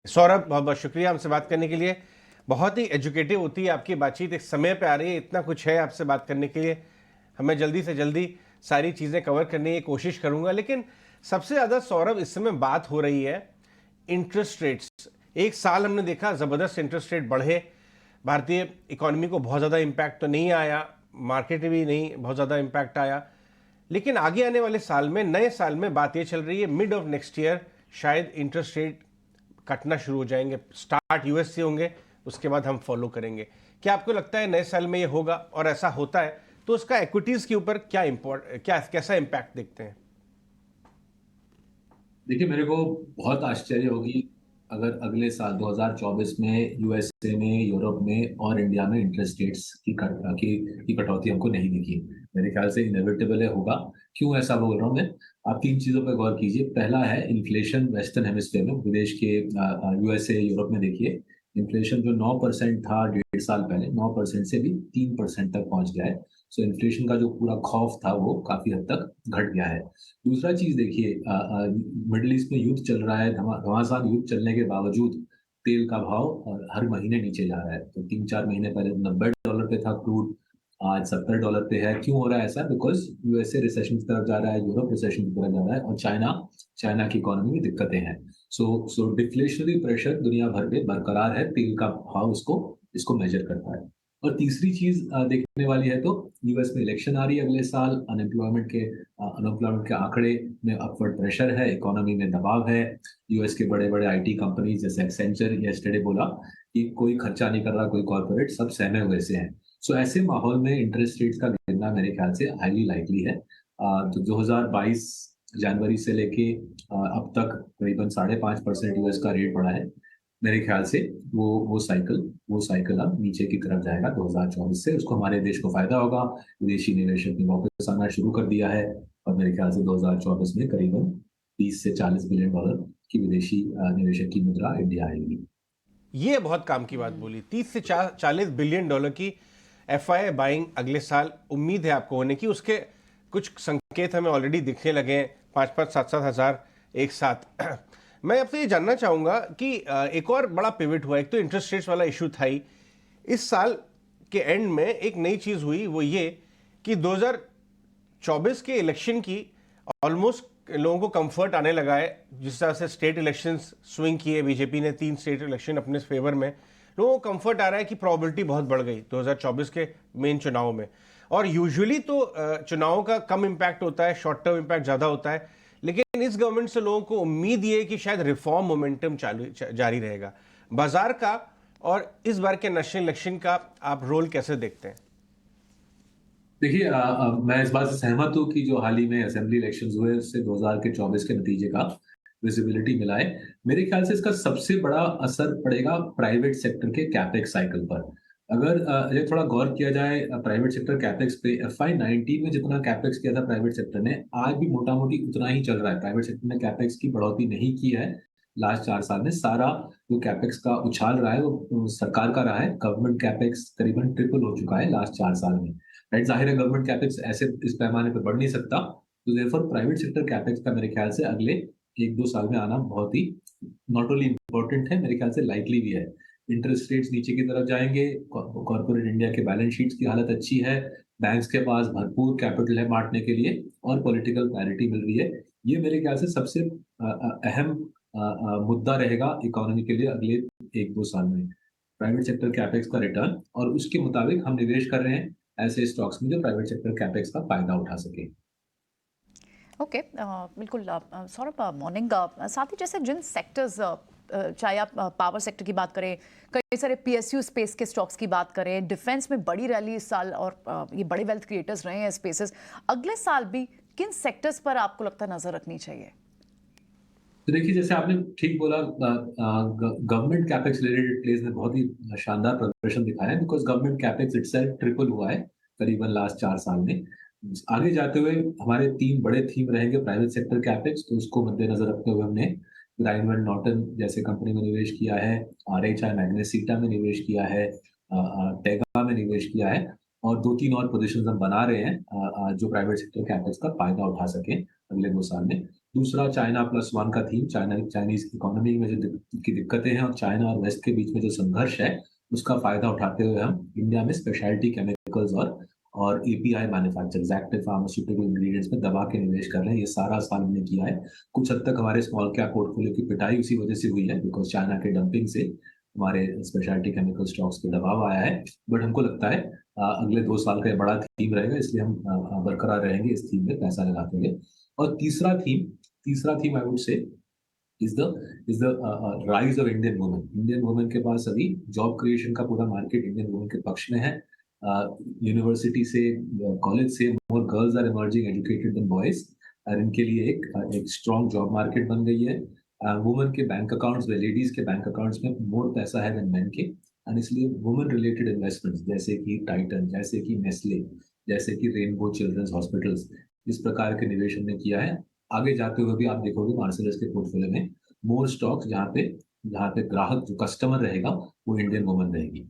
सौरभ, बहुत बहुत शुक्रिया हमसे बात करने के लिए। बहुत ही एजुकेटिव होती है आपकी बातचीत, एक समय पे आ रही है, इतना कुछ है आपसे बात करने के लिए। हमें जल्दी से जल्दी सारी चीज़ें कवर करने की कोशिश करूंगा, लेकिन सबसे ज़्यादा सौरभ इस समय बात हो रही है इंटरेस्ट रेट्स। एक साल हमने देखा ज़बरदस्त इंटरेस्ट रेट बढ़े, भारतीय इकोनॉमी को बहुत ज़्यादा इम्पैक्ट तो नहीं आया, मार्केट में भी नहीं बहुत ज़्यादा इम्पैक्ट आया, लेकिन आगे आने वाले साल में, नए साल में बात ये चल रही है मिड ऑफ नेक्स्ट ईयर शायद इंटरेस्ट रेट कटना शुरू हो जाएंगे। स्टार्ट यूएस से होंगे, उसके बाद हम फॉलो करेंगे। क्या आपको लगता है नए साल में ये होगा, और ऐसा होता है तो उसका इक्विटीज के ऊपर क्या कैसा इंपैक्ट देखते हैं? देखिए, मेरे को बहुत आश्चर्य होगी अगर अगले साल 2024 में यूएसए में, यूरोप में और इंडिया में इंटरेस्ट रेट्स की कटौती हमको नहीं दिखी। मेरे ख्याल से इनएविटेबल है, होगा। क्यों ऐसा बोल रहा हूँ मैं? आप तीन चीजों पर गौर कीजिए। पहला है इन्फ्लेशन वेस्टर्न हेमिस्फीयर में, विदेश के यूएसए यूरोप में देखिए, इन्फ्लेशन जो 9% था 1.5 साल पहले, 9% से भी 3% तक पहुंच गया है। सो इन्फ्लेशन का जो पूरा खौफ था वो काफी हद तक घट गया है। दूसरा चीज देखिए, मिडिल ईस्ट में युद्ध चल रहा है, घमासान युद्ध चलने के बावजूद तेल का भाव हर महीने नीचे जा रहा है। तो 3-4 महीने पहले $90 पे था क्रूड, आज $70 पे है। क्यों हो रहा है ऐसा? बिकॉज यूएसए रिसेशन की तरफ जा रहा है, यूरोप रिसेशन की तरफ जा रहा है, और चाइना चाइना की इकोनॉमी में दिक्कतें हैं। सो डिफ्लेशनरी प्रेशर दुनिया भर में बरकरार है। तेल का भाव इसको मेजर करता है। और तीसरी चीज देखने वाली है, तो यूएस में इलेक्शन आ रही है अगले साल। अनएम्प्लॉयमेंट के आंकड़े में अपवर्ड प्रेशर है, इकोनॉमी में दबाव है। यूएस के बड़े बड़े आईटी कंपनीज जैसे एक्सेंचर यस्टरडे बोला कि कोई खर्चा नहीं कर रहा, कोई कॉर्पोरेट, सब सहमे हुए से हैं। सो ऐसे माहौल में इंटरेस्ट रेट्स का गिरना मेरे ख्याल से हाईली लाइकली है। तो 2022 जनवरी से लेके अब तक करीबन 5.5% यूएस का रेट बढ़ा है। मेरे ख्याल से वो साइकिल अब नीचे की तरफ जाएगा 2024 से। उसको, हमारे देश को फायदा होगा। विदेशी निवेशक ने वापस आना शुरू कर दिया है, और मेरे ख्याल से 2024 में करीबन 30 से $40 बिलियन की विदेशी निवेशक की मुद्रा इंडिया आएगी। ये बहुत काम की बात बोली, 30 से 40 बिलियन डॉलर की एफआई बाइंग अगले साल उम्मीद है आपको होने की। उसके कुछ संकेत हमें ऑलरेडी दिखने लगे हैं, 5-5, 7-7 हज़ार एक साथ। मैं आपसे ये जानना चाहूंगा कि एक और बड़ा पिवट हुआ, एक तो इंटरेस्ट रेट्स वाला इशू था ही, इस साल के एंड में एक नई चीज हुई, वो ये कि 2024 के इलेक्शन की ऑलमोस्ट लोगों को कंफर्ट आने लगा है। जिस तरह से स्टेट इलेक्शंस स्विंग किए, बीजेपी ने 3 स्टेट इलेक्शन अपने फेवर में, लोगों को कंफर्ट आ रहा है कि प्रोबेबिलिटी बहुत बढ़ गई 2024 के मेन चुनाव में। और यूजुअली तो चुनावों का कम इम्पैक्ट होता है, शॉर्ट टर्म इम्पैक्ट ज़्यादा होता है, लेकिन इस गवर्नमेंट से लोगों को उम्मीद ये है कि शायद रिफॉर्म मोमेंटम जारी रहेगा बाजार का। और इस बार के नेशनल इलेक्शन का आप रोल कैसे देखते हैं? देखिए, मैं इस बात से सहमत हूँ कि जो हाल ही में असेंबली इलेक्शंस हुए उससे 2024 के नतीजे का विजिबिलिटी मिला है। मेरे ख्याल से इसका सबसे बड़ा असर पड़ेगा प्राइवेट सेक्टर के कैपेक्स साइकिल पर। अगर ये थोड़ा गौर किया जाए प्राइवेट सेक्टर कैपेक्स पे, FY19 में जितना कैपेक्स किया था प्राइवेट सेक्टर ने, आज भी मोटा मोटी उतना ही चल रहा है। प्राइवेट सेक्टर ने कैपेक्स की बढ़ोतरी नहीं की है लास्ट 4 साल में। सारा जो कैपेक्स का उछाल रहा है वो सरकार का रहा है। गवर्नमेंट कैपेक्स करीबन ट्रिपल हो चुका है लास्ट 4 साल में। राइट, जाहिर है गवर्नमेंट कैपेक्स ऐसे इस पैमाने पर बढ़ नहीं सकता। तो देयरफॉर प्राइवेट सेक्टर कैपेक्स का मेरे ख्याल से अगले 1-2 साल में आना बहुत ही नॉट ओनली इम्पोर्टेंट है, मेरे ख्याल से लाइकली भी है। इंटरेस्ट रेट्स नीचे की तरफ जाएंगे, कॉर्पोरेट इंडिया के बैलेंस शीट्स की हालत अच्छी है, बैंक्स के पास भरपूर कैपिटल है बांटने के लिए, और पॉलिटिकल क्लैरिटी मिल रही है। ये मेरे ख्याल से सबसे अहम मुद्दा रहेगा इकोनॉमी के लिए अगले 1-2 साल में। प्राइवेट सेक्टर कैपेक्स का रिटर्न, और उसके मुताबिक हम निवेश कर रहे हैं ऐसे स्टॉक्स में जो प्राइवेट सेक्टर कैपेक्स का फायदा उठा सके। ओके, बिल्कुल। सौरभ, मॉर्निंग। साथ ही जैसे जिन सेक्टर्स, चाहे आप पावर सेक्टर की बात करें, कई सारे पीएसयू स्पेस के स्टॉक्स की बात करें, डिफेंस में बड़ी रैली इस साल, और ये बड़े वेल्थ क्रिएटर्स रहे हैं स्पेसेस, अगले साल भी किन सेक्टर्स पर आपको लगता है नजर रखनी चाहिए? तो देखिए, जैसे आपने ठीक बोला, गवर्नमेंट कैपेक्स रिलेटेड प्लेस ने बहुत ही शानदार प्रदर्शन दिखाया है, because government capex itself triple हुआ है करीबन लास्ट 4 साल में। आगे जाते हुए हमारे 3 बड़े थीम रहेंगे प्राइवेट सेक्टर कैपेक्स, तो उसको मद्देनजर रखते हुए हमने ग्राइंडवेल नॉर्टन जैसे कंपनी में निवेश किया है, RHI मैग्नेसिटा में निवेश किया है, टेगा में निवेश किया है, और 2-3 और पोजीशन हम बना रहे हैं जो प्राइवेट सेक्टर कैपेक्स का फायदा उठा सके अगले 2 साल में। दूसरा चाइना प्लस वन का थीम, चाइनीज इकोनॉमी में जो की दिक्कतें हैं और चाइना और वेस्ट के बीच में जो संघर्ष है, उसका फायदा उठाते हुए हम इंडिया में स्पेशलिटी केमिकल्स और API manufacturing, active pharmaceutical ingredients में दबा के निवेश कर रहे हैं। ये सारा साल हमने किया है। कुछ हद तक हमारे स्मॉल कैप पोर्टफोलियो की पिटाई उसी वजह से हुई है, बिकॉज चाइना के डंपिंग से हमारे स्पेशलिटी केमिकल स्टॉक्स पे दबाव आया है। बट हमको लगता है अगले 2 साल का ये बड़ा थीम रहेगा, इसलिए हम बरकरार रहेंगे इस थीम में पैसा लगाते हुए। और तीसरा theme I would say is the rise of Indian women. Indian women के पास अभी जॉब क्रिएशन का पूरा मार्केट इंडियन वुमेन के पक्ष में है। यूनिवर्सिटी से, कॉलेज से more girls are emerging educated than boys, और इनके लिए एक स्ट्रॉन्ग जॉब मार्केट बन गई है। वुमेन के बैंक अकाउंट्स में, लेडीज के बैंक अकाउंट्स में मोर पैसा है देन मेन के, एंड इसलिए वुमेन रिलेटेड इन्वेस्टमेंट्स जैसे कि टाइटन, जैसे कि नेस्ले, जैसे कि रेनबो चिल्ड्रंस हॉस्पिटल्स, इस प्रकार के निवेश हमने किया है। आगे जाते हुए भी आप देखोगे मार्सेलस के पोर्टफोलियो में मोर स्टॉक्स जहाँ पे ग्राहक जो कस्टमर रहेगा वो इंडियन वुमन रहेगी।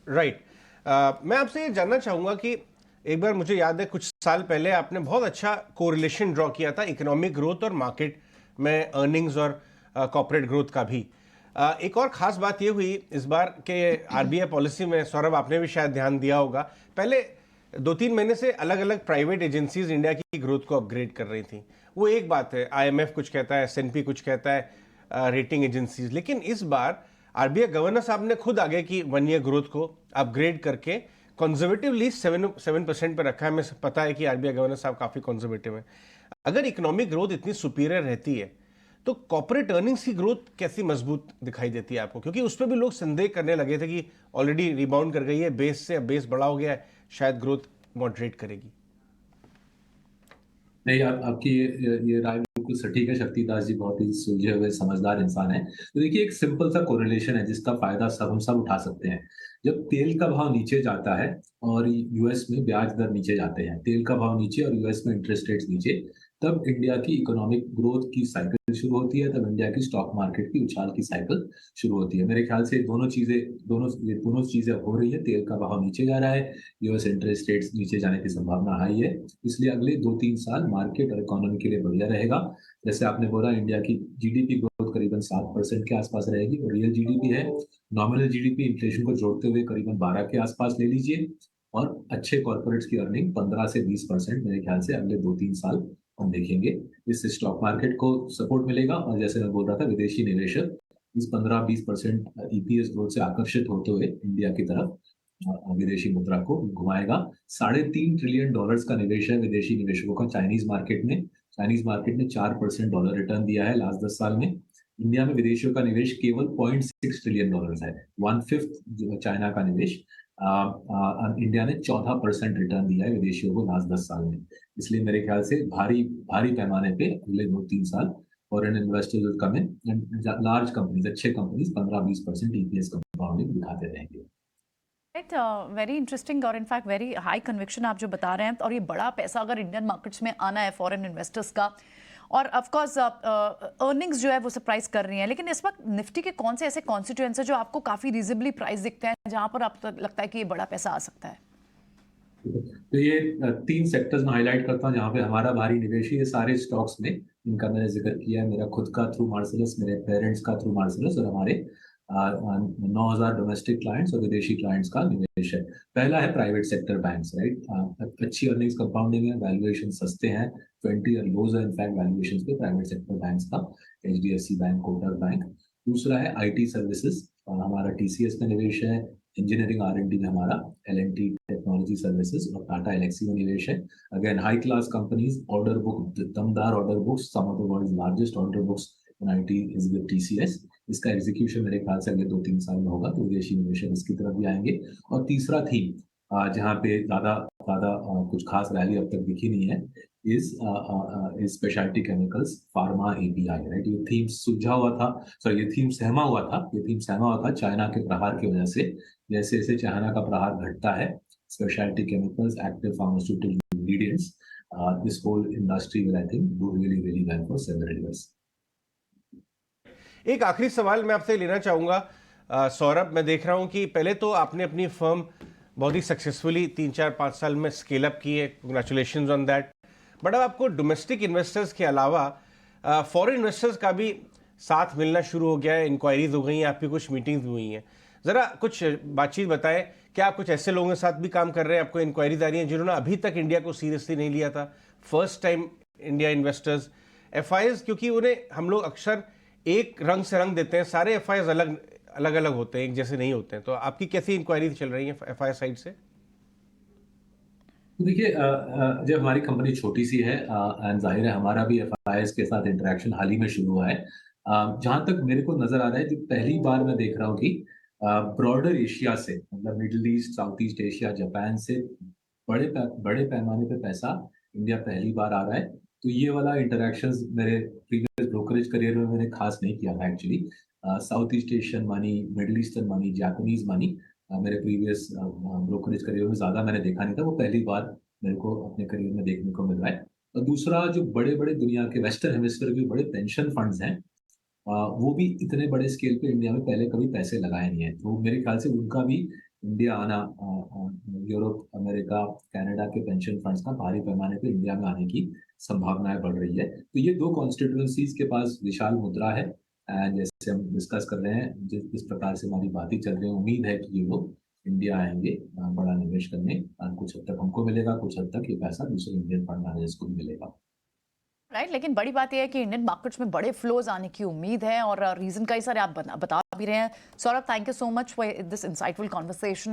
राइट। मैं आपसे ये जानना चाहूंगा कि एक बार मुझे याद है कुछ साल पहले आपने बहुत अच्छा कोरिलेशन ड्रॉ किया था इकोनॉमिक ग्रोथ और मार्केट में अर्निंग्स और कॉर्पोरेट ग्रोथ का भी। एक और खास बात ये हुई इस बार के आरबीआई पॉलिसी में, सौरभ आपने भी शायद ध्यान दिया होगा, पहले 2-3 महीने से अलग अलग प्राइवेट एजेंसीज इंडिया की ग्रोथ को अपग्रेड कर रही थी। वो एक बात है, आईएमएफ कुछ कहता है, एसएनपी कुछ कहता है, रेटिंग एजेंसीज। लेकिन इस बार आरबीआई गवर्नर साहब ने खुद आगे की 1 ईयर ग्रोथ को अपग्रेड करके कंजर्वेटिवली 7% पे रखा है। हमें पता है कि आरबीआई गवर्नर साहब काफी कंजर्वेटिव है। अगर इकोनॉमिक ग्रोथ इतनी सुपीरियर रहती है तो कॉर्पोरेट अर्निंग्स की ग्रोथ कैसी मजबूत दिखाई देती है आपको? क्योंकि उस पर भी लोग संदेह करने लगे थे कि ऑलरेडी रिबाउंड कर गई है बेस से, अब बेस बड़ा हो गया है, शायद ग्रोथ मॉडरेट करेगी। नहीं, आपकी ये राय बिल्कुल सटीक है। शक्तिदास जी बहुत ही सुलझे हुए समझदार इंसान है। तो देखिए, एक सिंपल सा कोरिलेशन है जिसका फायदा हम सब उठा सकते हैं। जब तेल का भाव नीचे जाता है और यूएस में ब्याज दर नीचे जाते हैं, तेल का भाव नीचे और यूएस में इंटरेस्ट रेट्स नीचे, तब इंडिया की इकोनॉमिक ग्रोथ की साइकिल शुरू होती है, तब इंडिया की स्टॉक मार्केट की उछाल की साइकिल शुरू होती है। मेरे ख्याल से दोनों चीजें हो रही है। तेल का भाव नीचे जा रहा है, यूएस इंटरेस्ट रेट्स नीचे जाने की संभावना हाई है, इसलिए अगले 2-3 साल मार्केट और इकोनॉमी के लिए बढ़िया रहेगा। जैसे आपने बोला, इंडिया की जीडीपी ग्रोथ करीबन 7% के आसपास रहेगी, और रियल जीडीपी है, नॉमिनल जीडीपी इन्फ्लेशन को जोड़ते हुए करीबन 12 के आसपास ले लीजिए, और अच्छे कॉर्पोरेट्स की अर्निंग 15 से 20% मेरे ख्याल से अगले 2-3 साल हम देखेंगे। इससे स्टॉक मार्केट को सपोर्ट मिलेगा, और जैसे मैं बोल रहा था, विदेशी निवेशक इस 15-20% ईपीएस ग्रोथ से आकर्षित होते हुए इंडिया की तरफ विदेशी मुद्रा को घुमाएगा। $3.5 ट्रिलियन का निवेश है विदेशी निवेशकों का चाइनीज मार्केट में। चाइनीज मार्केट ने 4% डॉलर रिटर्न दिया है लास्ट 10 साल में। इंडिया में विदेशियों का निवेश केवल $0.6 ट्रिलियन है, 1/5 चाइना का निवेश। इंडिया ने 14% रिटर्न दिया है विदेशियों को लास्ट 10 साल में। इसलिए मेरे ख्याल से भारी पैमाने पे अगले 2-3 साल foreign investors will come in, and large companies, अच्छे कंपनीज 15-20% ईपीएस कंपाउंडिंग दिखाते रहेंगे। वेरी इंटरेस्टिंग और इनफैक्ट वेरी हाई कन्विक्शन आप जो बता रहे हैं। और ये बड़ा पैसा अगर इंडियन मार्केट्स में आना है फॉरेन इन्वेस्टर्स का, और ऑफ कोर्स अर्निंग्स जो है वो सरप्राइज कर रही हैं, लेकिन इस वक्त निफ्टी के कौन से ऐसे कॉन्स्टिट्यूएंट्स हैं जो आपको काफी रीजनेबली प्राइस दिखते हैं, जहां पर आपको लगता है कि ये बड़ा पैसा आ सकता है? तो ये 3 सेक्टर्स में हाईलाइट करता हूँ जहाँ पे हमारा भारी निवेश है। ये सारे स्टॉक्स में इनका मैंने जिक्र किया है, मेरा खुद का थ्रू मार्सेलस, मेरे पेरेंट्स का थ्रू मार्सेलस, और हमारे 9,000 डोमेस्टिक क्लाइंट्स और विदेशी क्लाइंट्स का निवेश है। पहला है प्राइवेट सेक्टर बैंक्स, राइट। अच्छी अर्निंग्स कंपाउंडिंग है, वैल्यूएशन सस्ते हैं, 20 ईयर लोज है इनफैक्ट वैल्यूएशन पे प्राइवेट सेक्टर बैंक्स का, एचडीएफसी बैंक, कोटक बैंक। दूसरा है आईटी सर्विसेज, और हमारा टीसीएस में निवेश है। इंजीनियरिंग आर&डी में हमारा एल&टी टेक्नोलॉजी सर्विसेज और टाटा एलेक्सी में निवेश है। Again high class companies, order book, दमदार order books, some of the world's largest order books in IT is with TCS. इसका एग्जीक्यूशन मेरे ख्याल से अगले 2-3 साल में होगा, तो विदेशी निवेशक इसकी तरफ भी आएंगे। और तीसरा थीम, जहाँ पे ज्यादा कुछ खास रैली अब तक दिखी नहीं है, is speciality chemicals, pharma, API, right. ये थीम सहमा हुआ था चाइना के प्रहार की वजह से। जैसे जैसे चाइना का प्रहार घटता है, speciality chemicals, active pharmaceutical ingredients, this whole industry will I think do really really well for several years. एक आखिरी सवाल मैं आपसे लेना चाहूंगा सौरभ। मैं देख रहा हूं कि पहले तो आपने अपनी फर्म बहुत ही सक्सेसफुली 3-4-5 साल में स्केल अप की है, कंग्रेचुलेशंस ऑन दैट। बट अब आपको डोमेस्टिक इन्वेस्टर्स के अलावा फॉरेन इन्वेस्टर्स का भी साथ मिलना शुरू हो गया है, इंक्वायरीज हो गई हैं, आपकी कुछ मीटिंग्स हुई हैं। ज़रा कुछ बातचीत बताएं, क्या आप कुछ ऐसे लोगों के साथ भी काम कर रहे हैं, आपको इंक्वायरीज आ रही हैं जिन्होंने अभी तक इंडिया को सीरियसली नहीं लिया था, first time India investors, FIS, क्योंकि उन्हें हम लोग अक्सर एक रंग से रंग देते हैं, सारे एफआईएस अलग अलग अलग होते हैं, एक जैसे नहीं होते हैं। तो आपकी कैसी इंक्वायरीज चल रही हैं एफआईएस साइड से? तो देखिए, जब हमारी कंपनी छोटी सी है, एंड जाहिर है हमारा भी एफआईएस के साथ इंटरेक्शन हाल ही में शुरू हुआ है। जहाँ तक मेरे को नजर आ रहा है, जो पहली बार मैं देख रहा हूँ कि ब्रॉडर एशिया से, मतलब middle east, south east Asia, Japan से बड़े पैमाने पे पैसा इंडिया पहली बार आ रहा है। तो ये वाला इंटरेक्शंस मेरे प्रीवियस ब्रोकरेज करियर में मैंने खास नहीं किया था actually. South east Asian money, middle eastern money, Japanese money मेरे प्रीवियस ब्रोकरेज करियर में ज़्यादा मैंने देखा नहीं था। वो पहली बार मेरे को अपने करियर में देखने को मिल रहा है। और दूसरा, जो बड़े बड़े दुनिया के वेस्टर्न हेमिस्फीयर के बड़े पेंशन फंड्स हैं, वो भी इतने बड़े स्केल पे इंडिया में पहले कभी पैसे लगाए नहीं है। तो मेरे ख्याल से उनका भी इंडिया आना, यूरोप, अमेरिका, कनाडा के पेंशन फंड्स का भारी पैमाने पे इंडिया में आने की संभावनाएं बढ़ रही है। तो ये दो कॉन्स्टिट्यूएंसीज के पास विशाल मुद्रा है। एंड जैसे हम डिस्कस कर रहे हैं, जिस प्रकार से हमारी बातें चल रही है, उम्मीद है कि ये लोग इंडिया आएंगे बड़ा निवेश करने। कुछ हद तक हमको मिलेगा, कुछ हद तक ये पैसा दूसरे इंडियन फंड मैनेजर्स को भी मिलेगा। राइट, लेकिन बड़ी बात यह है कि इंडियन मार्केट्स में बड़े फ्लोज आने की उम्मीद है और रीजन कई सारे आप बता भी रहे हैं। Saurabh, thank you so much for this insightful conversation.